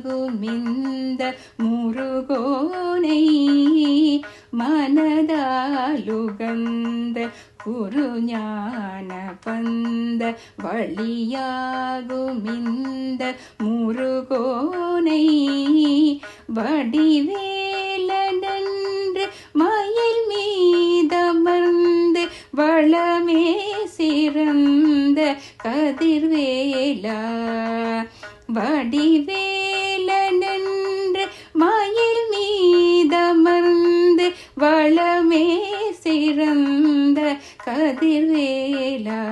வழியாகுமிந்த முருகோனை மனதாலுகந்த குருஞான பந்த வழியாகுமிந்த முருகோனை வடிவேலனென்று மயில் மீதமர்ந்து வளமே சிறந்த கதிர்வேலா வடிவேலனென்று மயில் மீதமர்ந்து வளமே சிறந்த கதிர்வேலா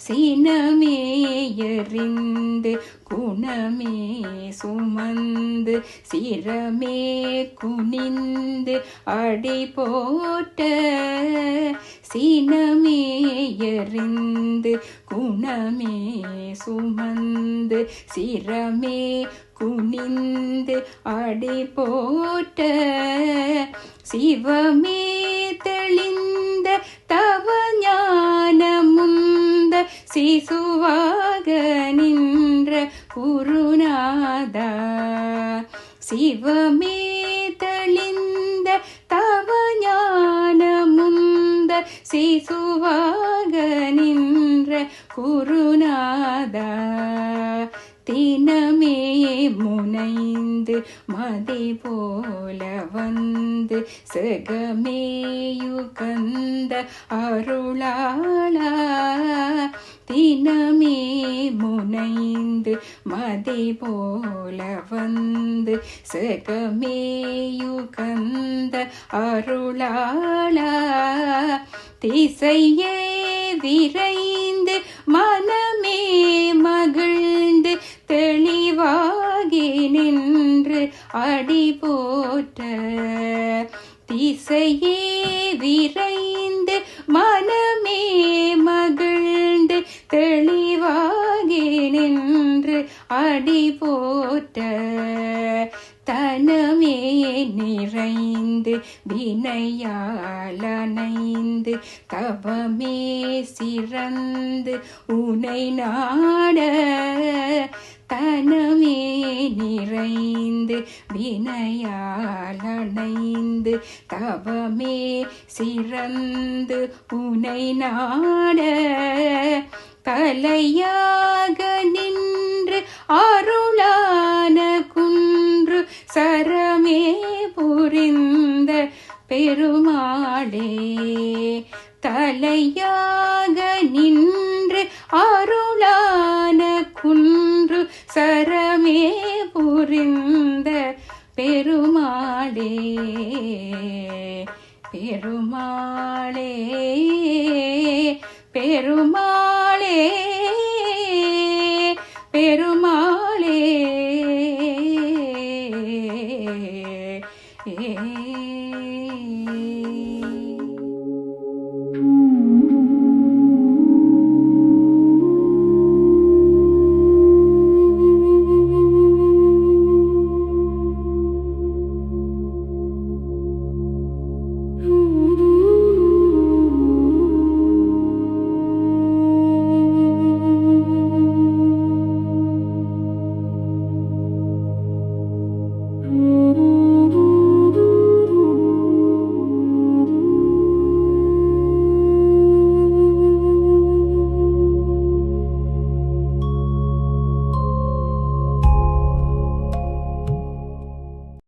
சினமே எறிந்து குணமே சுமந்து சிரமே குனிந்து அடி போட்ட சினமே எறிந்து குணமே சுமந்து சிரமே குனிந்து அடி போட்ட சிவமே தெளிந்த தவ ஞானமுந்த சிசுவாக நின்ற குருநாதா சிவமே தெளிந்த தவ ஞானமுந்த சிசுவாக நின்ற குருநாதா தினமே முனைந்து மதி போல வந்து சகமேயுகந்த அருளாளா தினமே முனைந்து மதி போல வந்து சகமேயுகந்த அருளாளா திசையே விரைந்து மனமே மகிழ்ந்து தெளிவாகி நின்று அடி போற்ற திசையே விரைந்து மனமே மகிழ்ந்து தெளிவாகி நின்று அடி போற்ற தனமே நிறைந்து வினையாலனைந்து தவமே சிறந்து உனை நாட தனமே நிறைந்து வினையாலனைந்து தவமே சிறந்து உனை நாட கலையாக நின்று அருளான குன்று சரமே புரிந்த பெருமாளே தலையாக நின்று அருளான குன்று சரமே புரிந்த பெருமாளே பெருமாளே பெருமாளே பெருமாளே ஏ